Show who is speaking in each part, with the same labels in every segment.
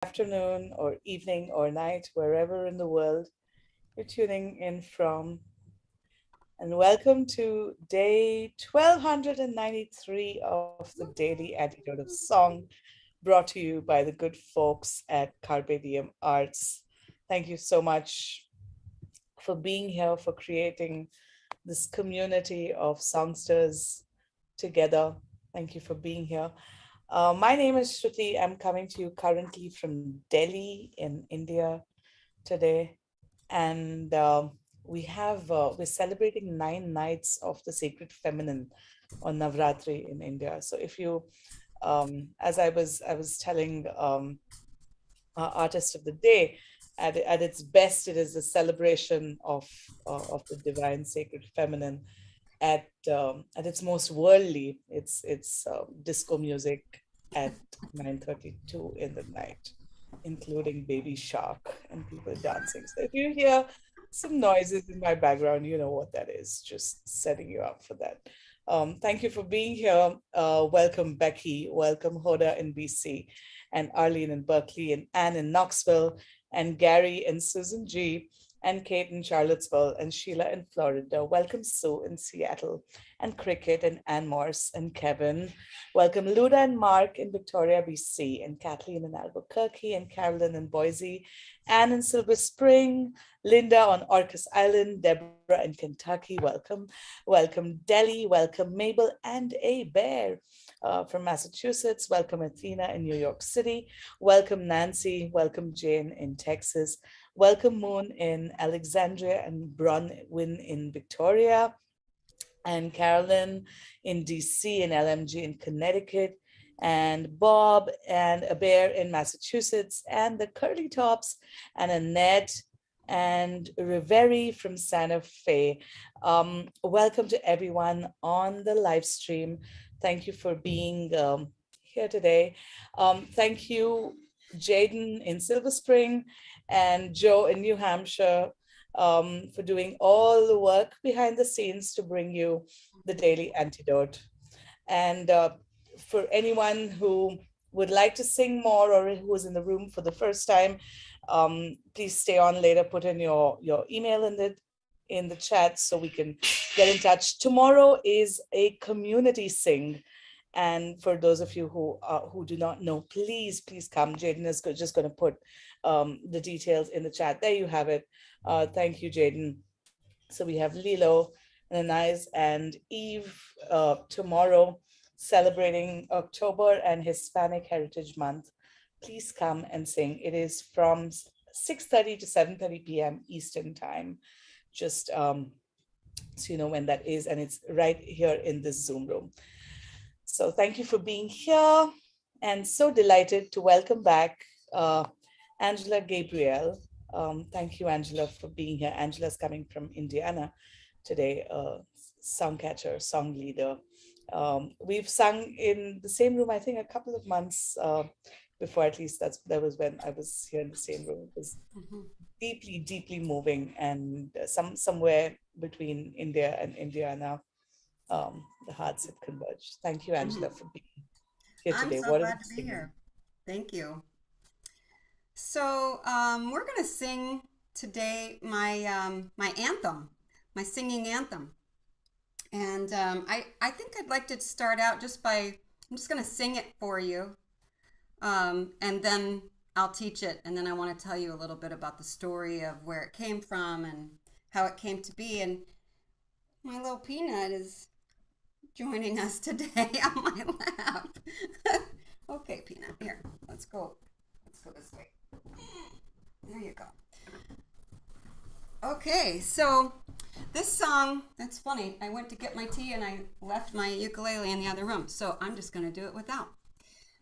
Speaker 1: afternoon or evening or night, wherever in the world you're tuning in from. And welcome to day 1293 of the Daily Antidote of Song, brought to you by the good folks at Carpe Diem Arts. Thank you so much for being here, for creating this community of songsters together. Thank you for being here. My name is Shruti. I'm coming to you currently from Delhi in India today, and we're celebrating 9 nights of the sacred feminine on Navratri in India. So if you, as I was telling artist of the day, at its best, it is a celebration of the divine sacred feminine. At its most worldly, it's disco music at 9:32 in the night, including Baby Shark and people dancing. So if you hear some noises in my background, you know what that is. Just setting you up for that. Thank you for being here. Welcome, Becky. Welcome, Hoda in BC, and Arlene in Berkeley, and Anne in Knoxville, and Gary and Susan G, and Kate in Charlottesville, and Sheila in Florida. Welcome, Sue in Seattle, and Cricket, and Ann Morse, and Kevin. Welcome, Luda and Mark in Victoria, BC, and Kathleen in Albuquerque, and Carolyn in Boise, Anne in Silver Spring, Linda on Orcas Island, Deborah in Kentucky. Welcome. Welcome, Delhi. Welcome, Mabel and a bear from Massachusetts. Welcome, Athena in New York City. Welcome, Nancy. Welcome, Jane in Texas. Welcome, Moon in Alexandria, and Bronwyn in Victoria, and Carolyn in DC, and LMG in Connecticut, and Bob and a bear in Massachusetts, and the Curly Tops, and Annette and Riveri from Santa Fe. Welcome to everyone on the live stream. Thank you for being here today. Thank you, Jaden in Silver Spring and Joe in New Hampshire, for doing all the work behind the scenes to bring you the daily antidote. And for anyone who would like to sing more or who is in the room for the first time, please stay on later, put in your email in the chat so we can get in touch. Tomorrow is a community sing. And for those of you who do not know, please come. Jaden is just going to put the details in the chat. There you have it. Thank you, Jaden. So we have Lilo and Anais and Eve tomorrow celebrating October and Hispanic Heritage Month. Please come and sing. It is from 6:30 to 7:30 p.m. Eastern Time. Just so you know when that is, and it's right here in this Zoom room. So thank you for being here, and so delighted to welcome back Angela Gabriel. Thank you, Angela, for being here. Angela's coming from Indiana today, song catcher, song leader. We've sung in the same room, I think, a couple of months before. At least that was when I was here in the same room. It was deeply moving, and somewhere between India and Indiana, the hearts had converged. Thank you, Angela, for being here
Speaker 2: I'm
Speaker 1: today.
Speaker 2: so
Speaker 1: What are
Speaker 2: glad
Speaker 1: we
Speaker 2: to be
Speaker 1: singing?
Speaker 2: here. Thank you. So we're gonna sing today my anthem, my singing anthem, and I think I'd like to start out just by I'm just gonna sing it for you, and then I'll teach it, and then I want to tell you a little bit about the story of where it came from and how it came to be. And my little peanut is joining us today on my lap. Okay, Peanut, here, let's go. Let's go this way. There you go. Okay, so this song, that's funny. I went to get my tea and I left my ukulele in the other room. So I'm just going to do it without.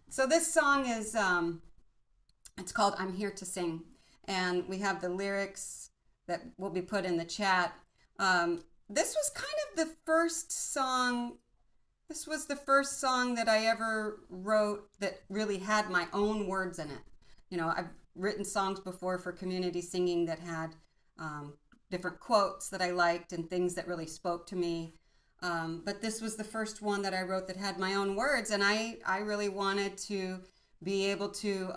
Speaker 2: So this song is, it's called I'm Here to Sing. And we have the lyrics that will be put in the chat. This was kind of the first song. This was the first song that I ever wrote that really had my own words in it. You know, I've written songs before for community singing that had different quotes that I liked and things that really spoke to me. But this was the first one that I wrote that had my own words, and I really wanted to be able to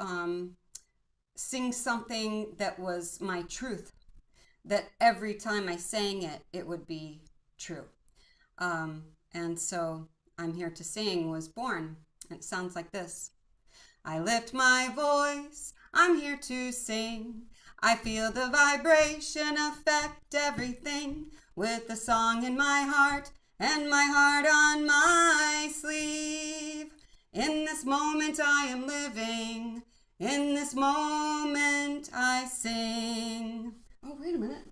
Speaker 2: sing something that was my truth, that every time I sang it, it would be true. And so I'm Here to Sing was born. It sounds like this. I lift my voice, I'm here to sing. I feel the vibration affect everything with the song in my heart and my heart on my sleeve. In this moment I am living, in this moment I sing. Oh, wait a minute.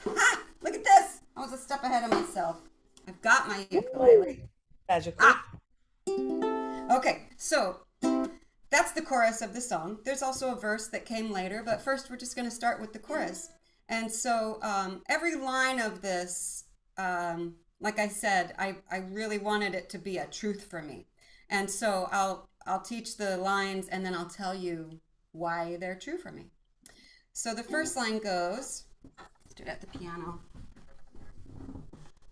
Speaker 2: Ah, look at this. I was a step ahead of myself. I've got my
Speaker 1: Ooh,
Speaker 2: ukulele.
Speaker 1: magical.
Speaker 2: Ah, okay, so that's the chorus of the song. There's also a verse that came later, but first we're just going to start with the chorus. And so every line of this, like I said, I really wanted it to be a truth for me. And so I'll teach the lines and then I'll tell you why they're true for me. So the first line goes, let's do it at the piano.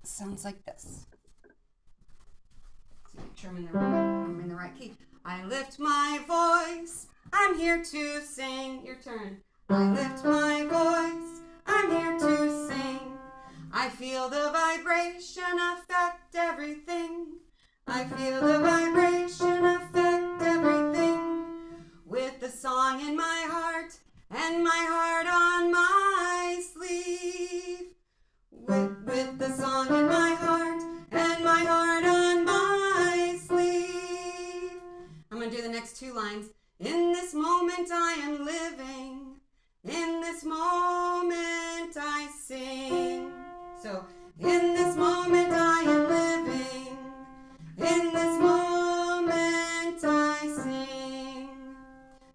Speaker 2: Sounds like this. Let's make sure I'm in the right key. I lift my voice, I'm here to sing. Your turn. I lift my voice, I'm here to sing. I feel the vibration affect everything. I feel the vibration affect everything. With the song in my heart and my heart on my sleeve. With the song in my heart and my heart on my sleeve. I'm going to do the next two lines. In this moment I am living. In this moment I sing. So, in this moment I am living. In this moment I sing.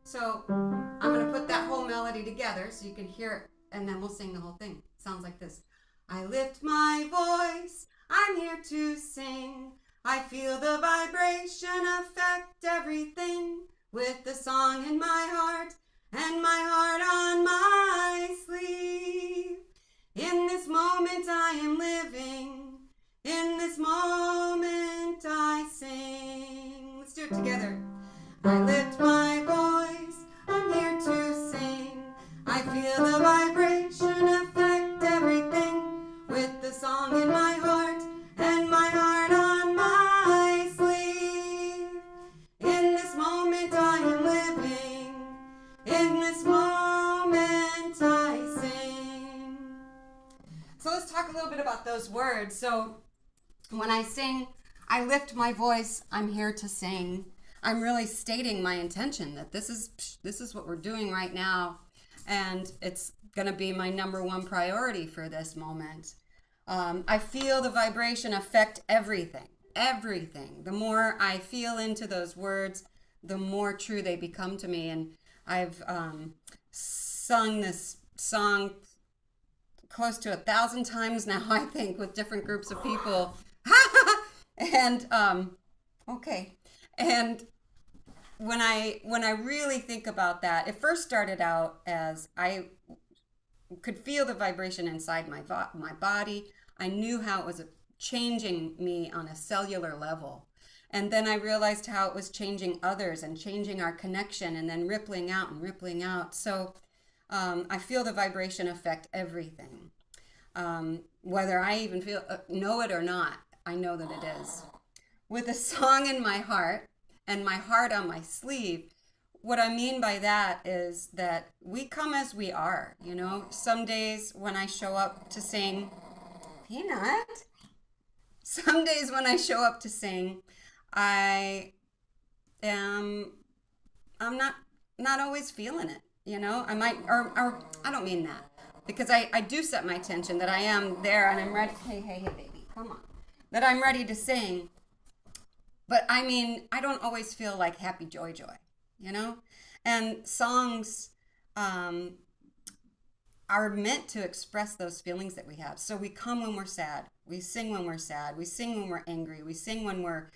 Speaker 2: So, I'm going to put that whole melody together so you can hear it, and then we'll sing the whole thing. It sounds like this. I lift my voice, I'm here to sing. I feel the vibration affect everything with the song in my heart and my heart on my sleeve. In this moment I am living. In this moment I sing. Let's do it together. I lift my voice, I'm here to sing. I feel the vibration affect everything with the song in my heart and my heart on my sleeve. In this moment I am living. In this moment I sing. So let's talk a little bit about those words. So when I sing, I lift my voice, I'm here to sing. I'm really stating my intention that this is what we're doing right now, and it's going to be my number one priority for this moment. I feel the vibration affect everything, everything. The more I feel into those words, the more true they become to me. And I've sung this song close to 1,000 times now, I think, with different groups of people. And okay, and when I really think about that, it first started out as I could feel the vibration inside my body. I knew how it was changing me on a cellular level. And then I realized how it was changing others and changing our connection and then rippling out and rippling out. So I feel the vibration affect everything. Whether I even know it or not, I know that it is. With a song in my heart and my heart on my sleeve, what I mean by that is that we come as we are. You know, some days when I show up to sing, Peanut, some days when I show up to sing, I am, I'm not always feeling it. You know, I might, or I don't mean that, because I do set my intention that I am there and I'm ready. Hey, baby, come on. That I'm ready to sing. But I mean, I don't always feel like happy, joy, you know? And songs are meant to express those feelings that we have. So we come when we're sad. We sing when we're sad. We sing when we're angry. We sing when we're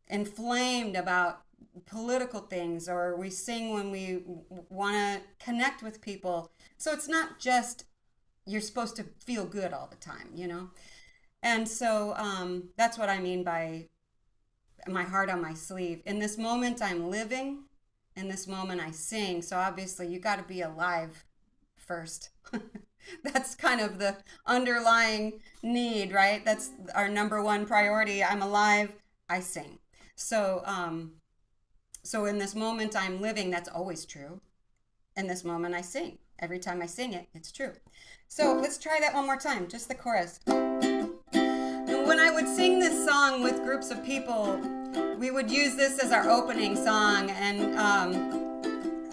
Speaker 2: inflamed about political things, or we sing when we want to connect with people. So it's not just you're supposed to feel good all the time, you know? And so that's what I mean by my heart on my sleeve. In this moment, I'm living. In this moment, I sing. So obviously, you got to be alive first. That's kind of the underlying need, right? That's our number one priority. I'm alive, I sing. So, so in this moment I'm living, that's always true. In this moment I sing. Every time I sing it, it's true. So let's try that one more time, just the chorus. When I would sing this song with groups of people, we would use this as our opening song, and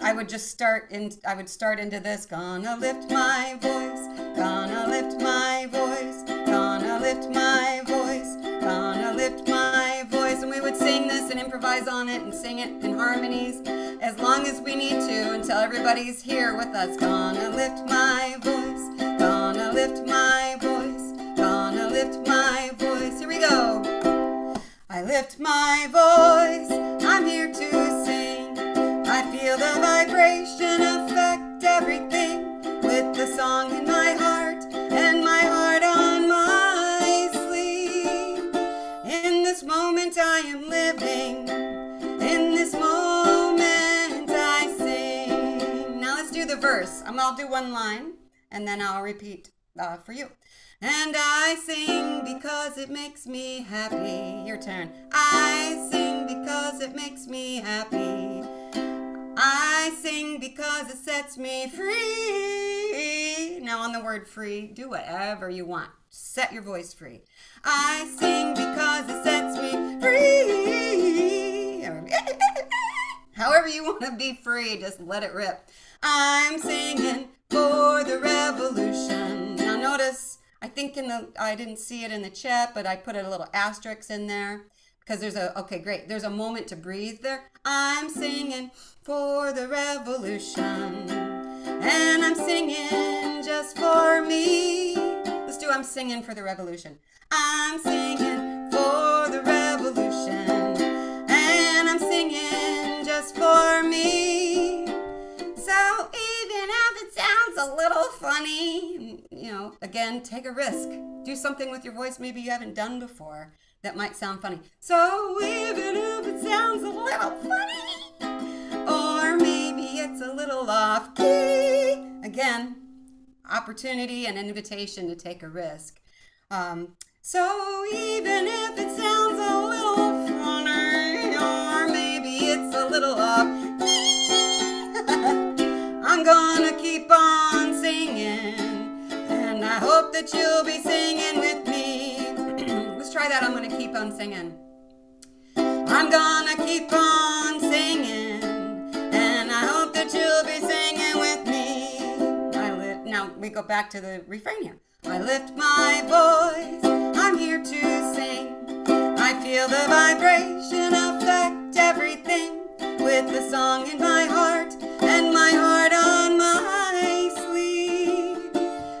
Speaker 2: I would just I would start into this. Gonna lift my voice, gonna lift my voice, gonna lift my voice, gonna lift my voice. And we would sing this and improvise on it and sing it in harmonies as long as we need to until everybody's here with us. Gonna lift my voice, gonna lift my voice, gonna lift my voice. Here we go. I lift my voice, I'm here to sing. I feel the vibration affect everything with the song in my heart and my heart on my sleeve. In this moment I am living. In this moment I sing. Now let's do the verse. I'll do one line and then I'll repeat for you. And I sing because it makes me happy. Your turn. I sing because it makes me happy. I sing because it sets me free. Now on the word free, do whatever you want. Set your voice free. I sing because it sets me free. However you want to be free, just let it rip. I'm singing for the revolution. Now notice, I think I didn't see it in the chat, but I put a little asterisk in there because okay, great. There's a moment to breathe there. I'm singing for the revolution, and I'm singing just for me. Let's do I'm singing for the revolution. I'm singing for the revolution, and I'm singing just for me. So even if it sounds a little funny, again, take a risk. Do something with your voice maybe you haven't done before that might sound funny. So even if it sounds a little funny, or maybe it's a little off key, again, opportunity and invitation to take a risk. So even if it sounds a little funny, or maybe it's a little off key, I'm gonna keep on singing, and I hope that you'll be singing with me. Let's try that. I'm gonna keep on singing. I'm gonna keep on singing, and I hope that you'll be singing with me. Now we go back to the refrain here. I lift my voice, I'm here to sing. I feel the vibration affect everything with the song in my heart and my heart on my sleeve.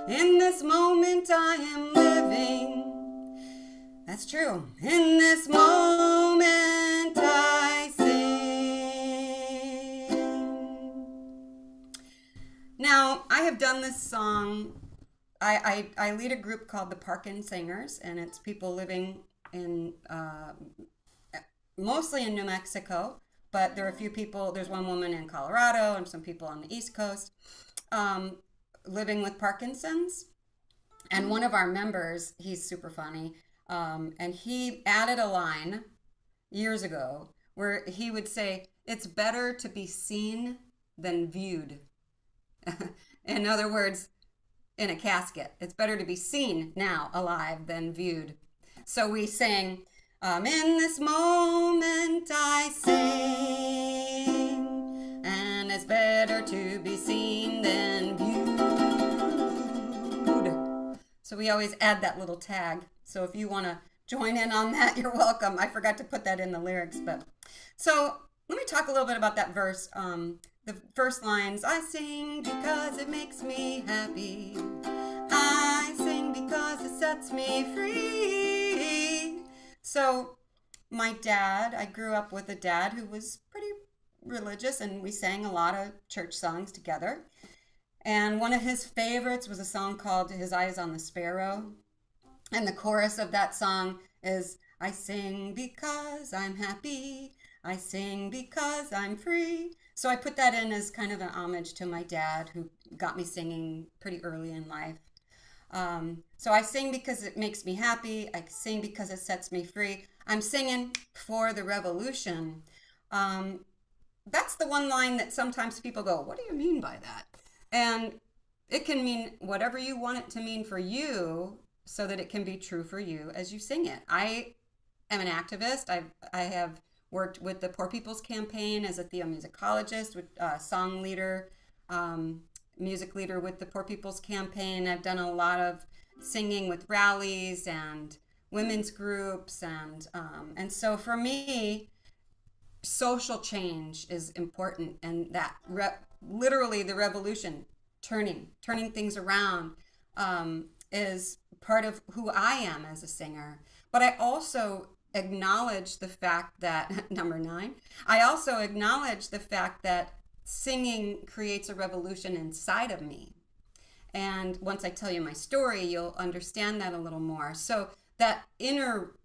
Speaker 2: In this moment I am living. That's true. In this moment I sing. Now, I have done this song. I lead a group called the Parkin Singers, and it's people living in mostly in New Mexico, but there are a few people. There's one woman in Colorado and some people on the East Coast living with Parkinson's. And one of our members, he's super funny, and he added a line years ago where he would say, "It's better to be seen than viewed." In other words, in a casket. It's better to be seen now alive than viewed. So we sang, in this moment I sing, and it's better to be seen than viewed. So we always add that little tag. So if you want to join in on that, you're welcome. I forgot to put that in the lyrics, but so let me talk a little bit about that verse. The first lines, I sing because it makes me happy. I sing because it sets me free. So my dad, I grew up with a dad who was pretty religious, and we sang a lot of church songs together. And one of his favorites was a song called His Eyes on the Sparrow. And the chorus of that song is, I sing because I'm happy. I sing because I'm free. So I put that in as kind of an homage to my dad, who got me singing pretty early in life. So I sing because it makes me happy. I sing because it sets me free. I'm singing for the revolution. Um, that's the one line that sometimes people go, "What do you mean by that?" And it can mean whatever you want it to mean for you, so that it can be true for you as you sing it. I am an activist. I have worked with the Poor People's Campaign as a theomusicologist, with song leader, um, music leader with the Poor People's Campaign. I've done a lot of singing with rallies and women's groups, and so for me, social change is important, and that literally the revolution, turning things around, is part of who I am as a singer. But I also acknowledge the fact that number 9, I also acknowledge the fact that singing creates a revolution inside of me. And once I tell you my story, you'll understand that a little more. So that inner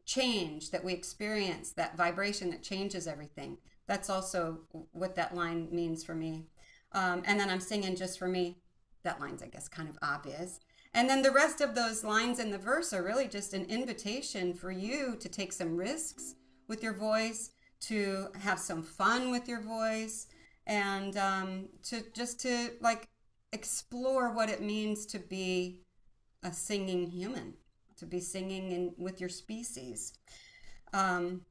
Speaker 2: change that we experience, that vibration that changes everything, that's also what that line means for me. And then I'm singing just for me. That line's, I guess, kind of obvious. And then the rest of those lines in the verse are really just an invitation for you to take some risks with your voice, to have some fun with your voice, and to like explore what it means to be a singing human, to be singing with your species. Um,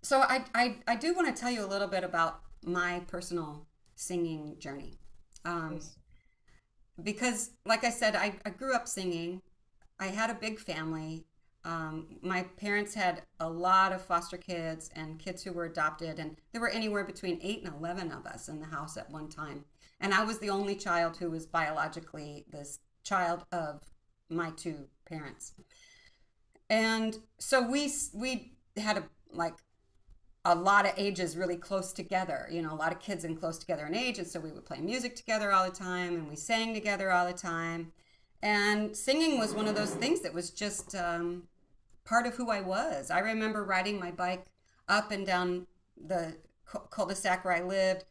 Speaker 2: so I do want to tell you a little bit about my personal singing journey. Um,
Speaker 1: Yes.
Speaker 2: because, like I said, I grew up singing. I had a big family. My parents had a lot of foster kids and kids who were adopted, and there were anywhere between 8 and 11 of us in the house at one time. And I was the only child who was biologically this child of my two parents. And so we had a lot of ages really close together, a lot of kids in close together in age. And so we would play music together all the time, and we sang together all the time. And singing was one of those things that was just part of who I was. I remember riding my bike up and down the cul-de-sac where I lived,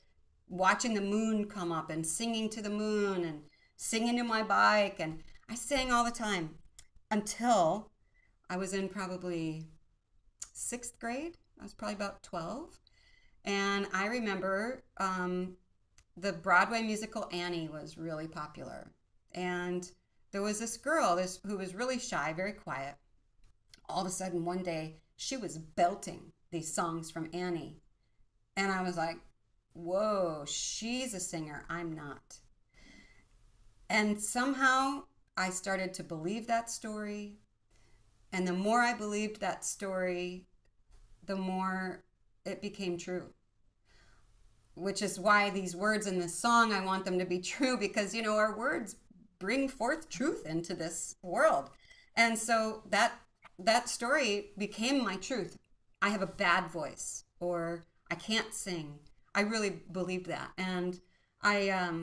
Speaker 2: watching the moon come up and singing to the moon and singing to my bike. And I sang all the time until I was in probably 6th grade. I was probably about 12. And I remember the Broadway musical Annie was really popular. And there was this girl who was really shy, very quiet. All of a sudden, one day, she was belting these songs from Annie. And I was like, whoa, she's a singer. I'm not. And somehow I started to believe that story. And the more I believed that story, the more it became true. Which is why these words in this song, I want them to be true, because, our words bring forth truth into this world. And so that story became my truth. I have a bad voice, or I can't sing. I really believed that. And I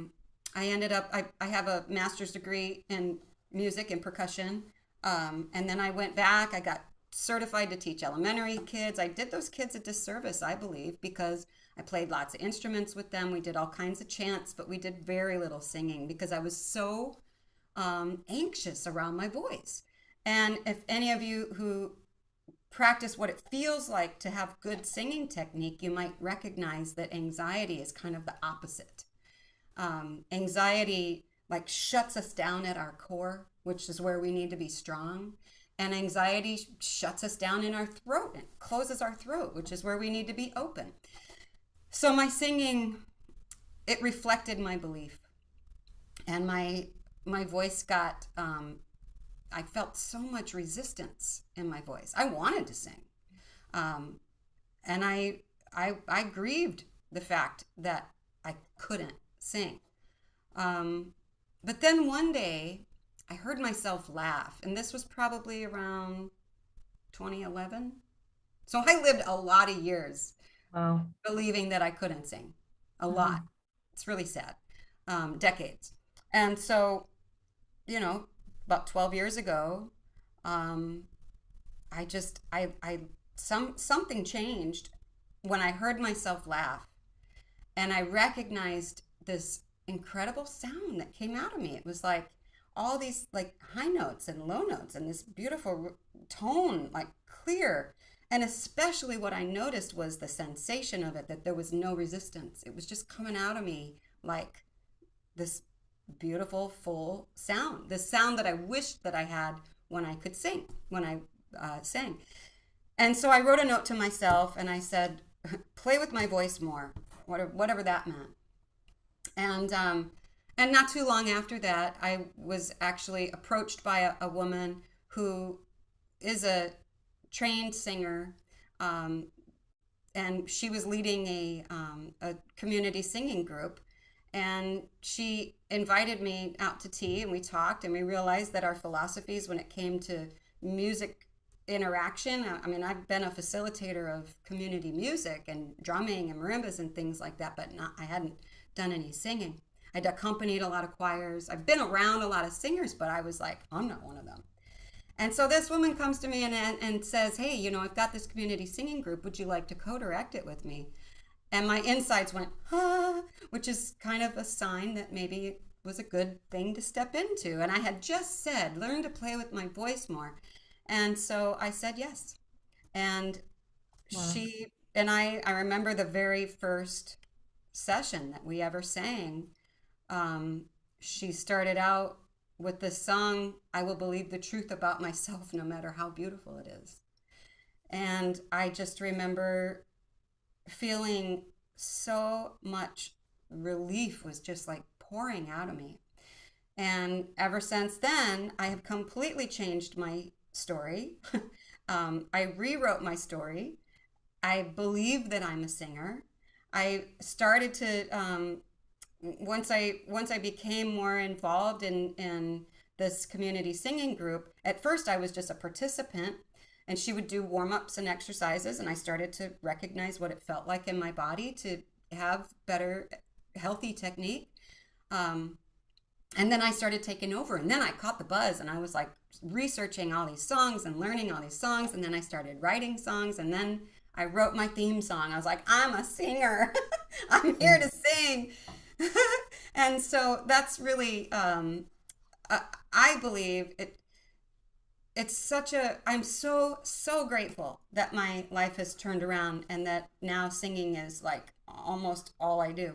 Speaker 2: ended up, I have a master's degree in music and percussion. And then I went back, I got certified to teach elementary kids. I did those kids a disservice, I believe, because I played lots of instruments with them. We did all kinds of chants, but we did very little singing because I was so anxious around my voice. And if any of you who practice what it feels like to have good singing technique, you might recognize that anxiety is kind of the opposite. Anxiety like shuts us down at our core, which is where we need to be strong. And anxiety shuts us down in our throat and closes our throat, which is where we need to be open. So my singing, it reflected my belief. And my voice got, I felt so much resistance in my voice. I wanted to sing. And I grieved the fact that I couldn't sing. But then one day, I heard myself laugh, and this was probably around 2011. So I lived a lot of years
Speaker 1: Wow.
Speaker 2: believing that I couldn't sing. A lot.
Speaker 1: Mhm.
Speaker 2: It's really sad. Decades. And so, about 12 years ago, um, something changed when I heard myself laugh. and I recognized this incredible sound that came out of me. It was like all these like high notes and low notes and this beautiful tone, like clear. And especially what I noticed was the sensation of it, that there was no resistance. It was just coming out of me like this beautiful, full sound, the sound that I wished that I had when I could sing, when I sang. And so I wrote a note to myself and I said, play with my voice more, whatever that meant. And not too long after that, I was actually approached by a woman who is a trained singer, and she was leading a community singing group. And she invited me out to tea, and we talked, and we realized that our philosophies when it came to music interaction, I mean, I've been a facilitator of community music and drumming and marimbas and things like that, but I hadn't done any singing. I'd accompanied a lot of choirs. I've been around a lot of singers, but I was like, I'm not one of them. And so this woman comes to me and says, hey, you know, I've got this community singing group. Would you like to co-direct it with me? And my insides went, which is kind of a sign that maybe it was a good thing to step into. And I had just said, learn to play with my voice more. And so I said yes. And
Speaker 1: Wow.
Speaker 2: she and I remember the very first session that we ever sang. She started out with this song, I will believe the truth about myself no matter how beautiful it is. And I just remember feeling so much relief was just like pouring out of me. And ever since then, I have completely changed my story. I rewrote my story. I believe that I'm a singer. I started to once I became more involved in this community singing group. At first, I was just a participant, and she would do warm-ups and exercises, and I started to recognize what it felt like in my body to have better, healthy technique. And then I started taking over, and then I caught the buzz, and I was like researching all these songs and learning all these songs, and then I started writing songs, and then I wrote my theme song. I was like, I'm a singer. I'm here to sing. And so that's really, I believe it's such a, I'm so, so grateful that my life has turned around and that now singing is like almost all I do.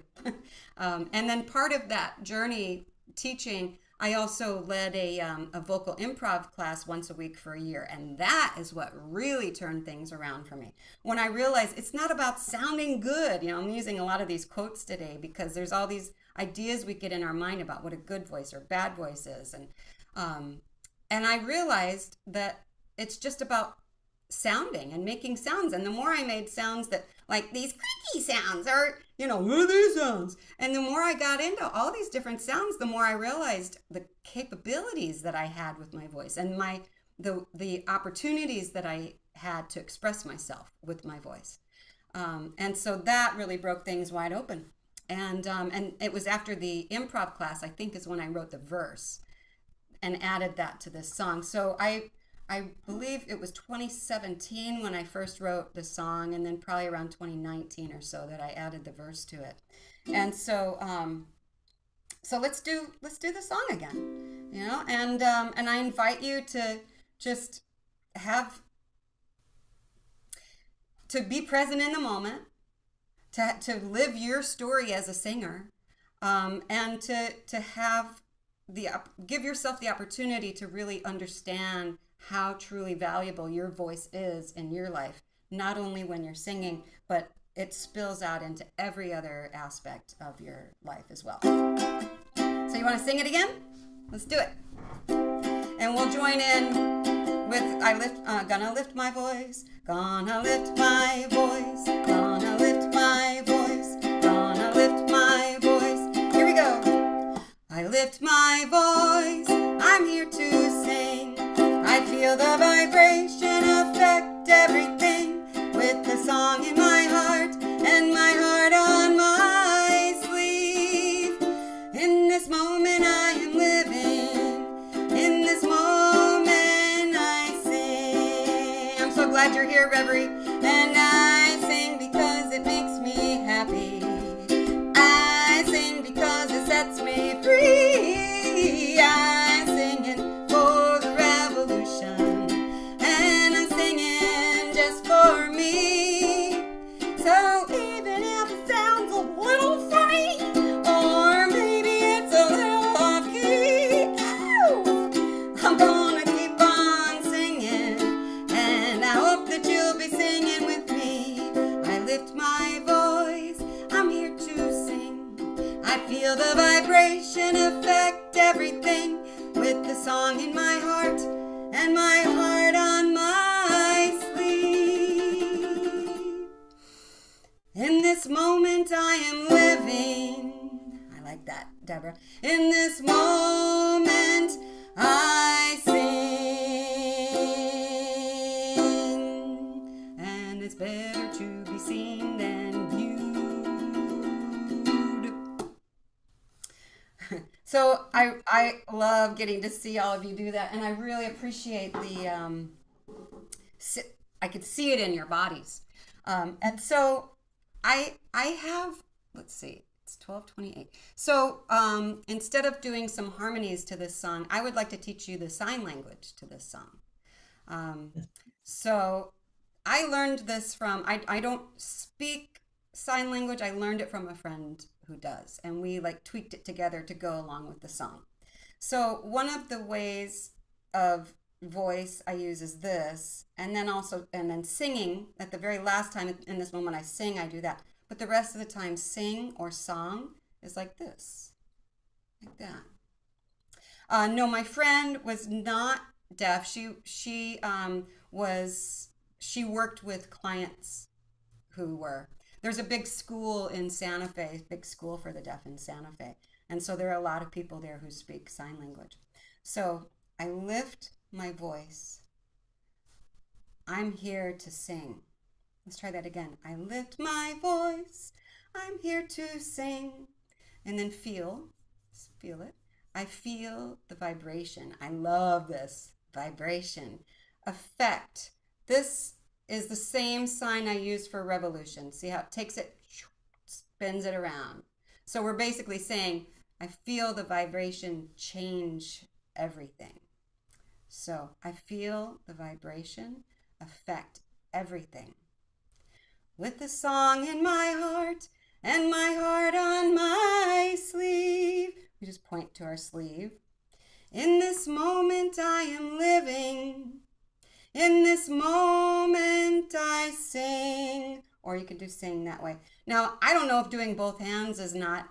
Speaker 2: And then part of that journey teaching, I also led a vocal improv class once a week for a year. And that is what really turned things around for me. When I realized it's not about sounding good. You know, I'm using a lot of these quotes today because there's all these ideas we get in our mind about what a good voice or bad voice is. And I realized that it's just about sounding and making sounds. And the more I made sounds that like these creaky sounds or, you know, what are these sounds? And the more I got into all these different sounds, the more I realized the capabilities that I had with my voice and the opportunities that I had to express myself with my voice. And so that really broke things wide open. And it was after the improv class, I think, is when I wrote the verse and added that to this song. So I believe it was 2017 when I first wrote the song, and then probably around 2019 or so that I added the verse to it. And so so let's do the song again, you know. And I invite you to just to be present in the moment, to live your story as a singer, and to have give yourself the opportunity to really understand how truly valuable your voice is in your life, not only when you're singing, but it spills out into every other aspect of your life as well. So you want to sing it again? Let's do it. And we'll join in with gonna lift my voice, gonna lift my voice, gonna lift my voice, gonna lift my voice. Here we go. I lift my voice, I'm here to sing. I feel the vibration affect everything with the song in my heart and my heart on my sleeve. In this moment I am living, in this moment I sing. I'm so glad you're here, Reverie, and I sing because it makes me happy. sets me free. I'm singing for the revolution, and I'm singing just for me. So even if it sounds a little funny, or maybe it's a little off key, I'm gonna keep on singing, and I hope that you'll be singing with me. I lift my voice, I'm here to sing. I feel the vibration affect everything, with the song in my heart and my heart on my sleeve. In this moment I am living. I like that, Deborah. In this moment I sing, and it's better to be seen than viewed. So I love getting to see all of you do that, and I really appreciate the I could see it in your bodies, and so I have, let's see, it's 12:28. So instead of doing some harmonies to this song, I would like to teach you the sign language to this song. Um, so I learned this from, I don't speak sign language. I learned it from a friend who does, and we like tweaked it together to go along with the song. So one of the ways of voice I use is this, and then singing at the very last time in this moment I sing, I do that. But the rest of the time, sing or song is like this, like that. No, my friend was not deaf. She worked with clients who were. There's a big school in Santa Fe, big school for the deaf in Santa Fe, and so there are a lot of people there who speak sign language. So I lift my voice. I'm here to sing. Let's try that again. I lift my voice. I'm here to sing. And then feel it. I feel the vibration. I love this vibration. Affect. This is the same sign I use for revolution. See how it takes it, spins it around. So we're basically saying, I feel the vibration change everything. So I feel the vibration affect everything. With the song in my heart and my heart on my sleeve. We just point to our sleeve. In this moment I am living. In this moment I sing. Or you could do sing that way. Now, I don't know if doing both hands is not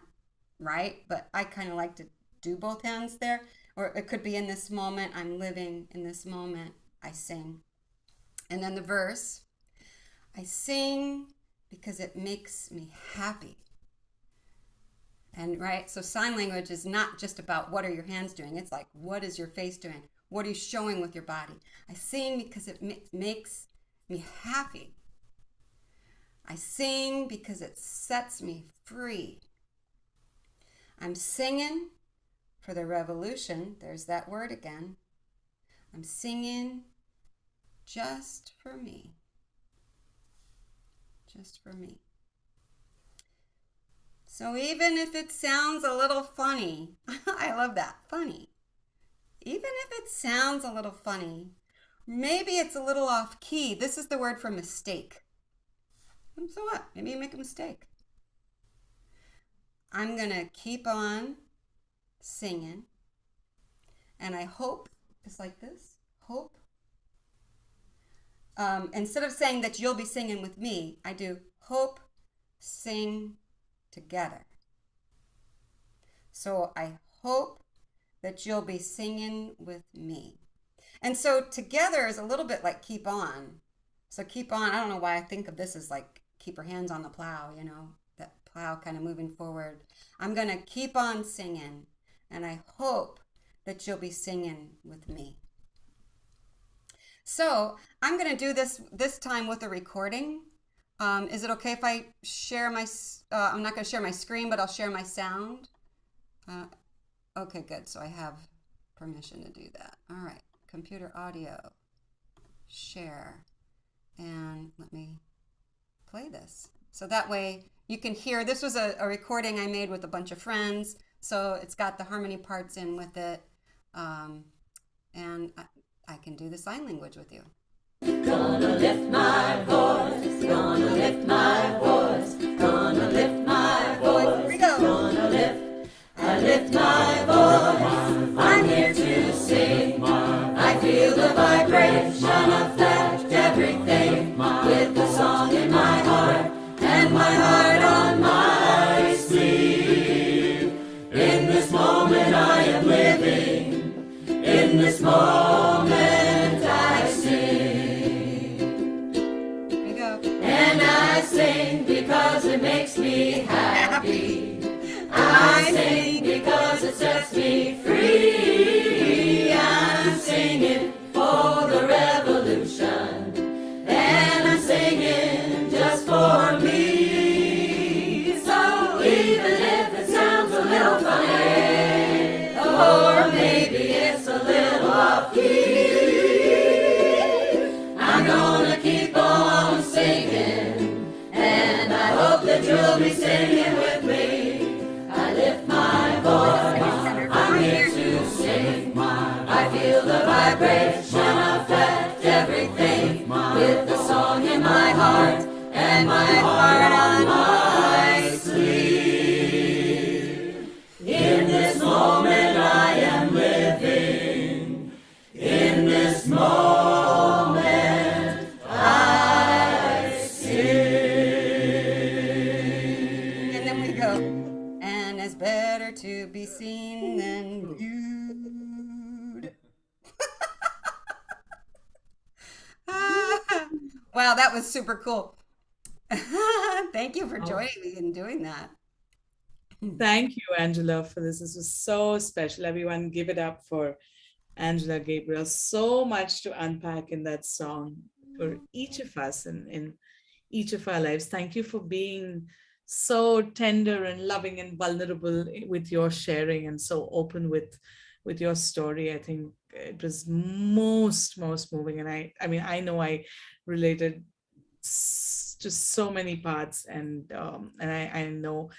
Speaker 2: right, but I kind of like to do both hands there. Or it could be in this moment I'm living. In this moment I sing. And then the verse. I sing because it makes me happy. And right, so sign language is not just about what are your hands doing. It's like, what is your face doing? What are you showing with your body? I sing because it makes me happy. I sing because it sets me free. I'm singing for the revolution. There's that word again. I'm singing just for me. Just for me. So even if it sounds a little funny, I love that, funny. Even if it sounds a little funny, maybe it's a little off key. This is the word for mistake. And so what? Maybe you make a mistake. I'm going to keep on singing. And I hope, just like this, hope. Instead of saying that you'll be singing with me, I do hope, sing together. So I hope that you'll be singing with me. And so together is a little bit like keep on. So keep on, I don't know why I think of this as like keep your hands on the plow, you know, that plow kind of moving forward. I'm going to keep on singing, and I hope that you'll be singing with me. So I'm going to do this time with a recording. Is it okay if I share my, I'm not going to share my screen, but I'll share my sound? Okay, good. So I have permission to do that. All right, computer audio, share, and let me play this. So that way you can hear, this was a recording I made with a bunch of friends So it's got the harmony parts in with it. Um, and I can do the sign language with you. Gonna lift my voice, gonna lift my voice, gonna lift my voice. Here we go. Gonna lift, I lift my voice. I'm here to sing. I feel the vibration affect everything with the song in my heart and my heart on my sleeve. In this moment I am living. In this moment I sing. Here we go. And I sing because it makes me happy. I sing because it sets me free. I'm singing for the revolution. And I'm singing just for me. So even if it sounds a little funny, or maybe it's a little off key, I'm gonna keep on singing. And I hope that you'll be singing with me. I lift my voice, I'm here to sing. I feel the vibration affect everything with the song in my heart and my heart on my sleeve. In this moment I am living. In this moment I sing. And then we go. And it's better to be seen than viewed. Wow, that was super cool. Thank you for joining me and doing that.
Speaker 1: Thank you, Angela, for this. This was so special. Everyone, give it up for Angela Gabriel. So much to unpack in that song for each of us in each of our lives. Thank you for being so tender and loving and vulnerable with your sharing and so open with your story. I think it was most moving. And I mean, I know I related to so many parts, and I know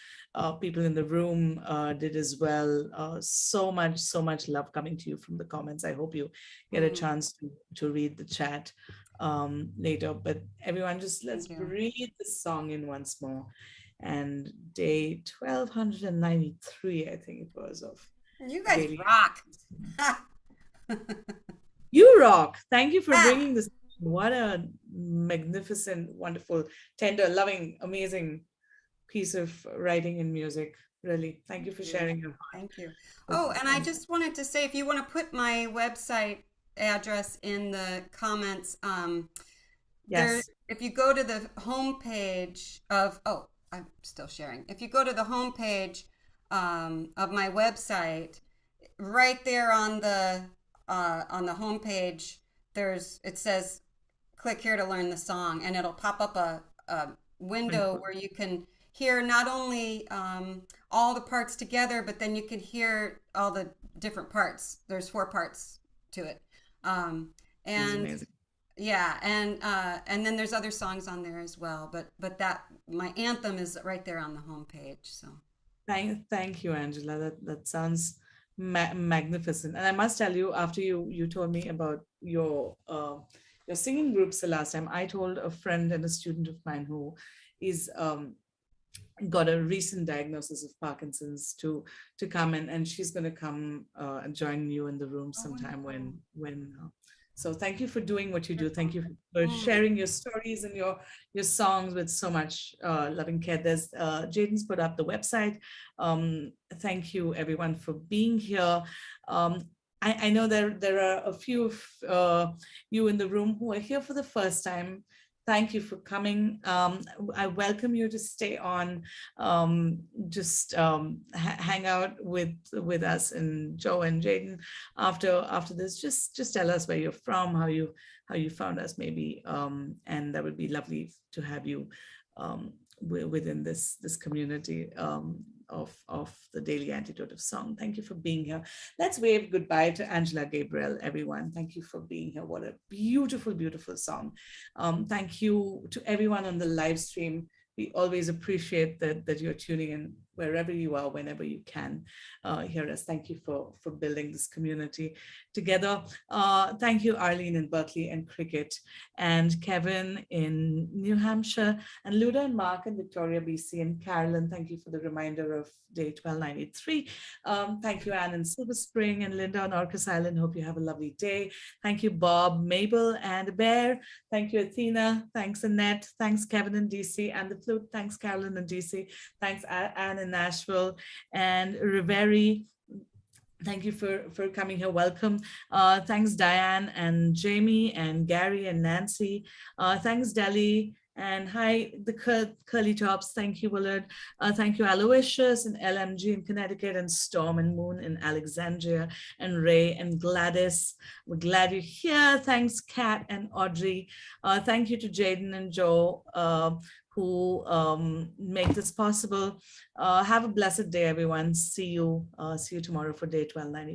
Speaker 1: people in the room did as well. So much love coming to you from the comments. I hope you get a chance to read the chat later. But everyone, just let's breathe the song in once more. And day 1293, I think it was, of
Speaker 2: you guys rock.
Speaker 1: You rock. Thank you for bringing this. What a magnificent, wonderful, tender, loving, amazing piece of writing and music. Really. Thank you for sharing your heart.
Speaker 2: Thank you. Oh, and I just wanted to say, if you want to put my website address in the comments,
Speaker 1: Yes.
Speaker 2: if you go to the homepage of, I'm still sharing. If you go to the homepage of my website, right there on the homepage, it says, click here to learn the song, and it'll pop up a window where you can hear not only all the parts together, but then you can hear all the different parts. There's 4 parts to it. And yeah, and then there's other songs on there as well. But that my anthem is right there on the homepage. So
Speaker 1: thank you, Angela. That sounds magnificent. And I must tell you, after you told me about your singing groups the last time, I told a friend and a student of mine who is got a recent diagnosis of Parkinson's to come in, and she's going to come and join you in the room sometime when so thank you for doing what you do. Thank you for sharing your stories and your songs with so much loving care. There's Jaden's put up the website. Thank you everyone for being here. I know there are a few of you in the room who are here for the first time. Thank you for coming. I welcome you to stay on, hang out with us and Joe and Jaden after this. Just tell us where you're from, how you found us, maybe, and that would be lovely to have you within this community of the Daily Antidote of Song. Thank you for being here. Let's wave goodbye to Angela Gabriel, everyone. Thank you for being here. What a beautiful, beautiful song. Thank you to everyone on the live stream. We always appreciate that you're tuning in wherever you are, whenever you can hear us. Thank you for building this community together. Thank you, Arlene in Berkeley and Cricket, and Kevin in New Hampshire, and Luda and Mark in Victoria, BC, and Carolyn. Thank you for the reminder of day 1293. Thank you, Anne in Silver Spring, and Linda on Orcas Island. Hope you have a lovely day. Thank you, Bob, Mabel, and Bear. Thank you, Athena. Thanks, Annette. Thanks, Kevin in DC, and the flute. Thanks, Carolyn in DC. Thanks, Anne in Nashville, and Riveri. Thank you for coming here. Welcome. Thanks, Diane and Jamie and Gary and Nancy. Thanks, Delhi. And hi, the curly tops. Thank you, Willard. Thank you, Aloysius and LMG in Connecticut, and Storm and Moon in Alexandria, and Ray and Gladys. We're glad you're here. Thanks, Kat and Audrey. Thank you to Jaden and Joe, who make this possible. Have a blessed day, everyone. See you tomorrow for day 1290.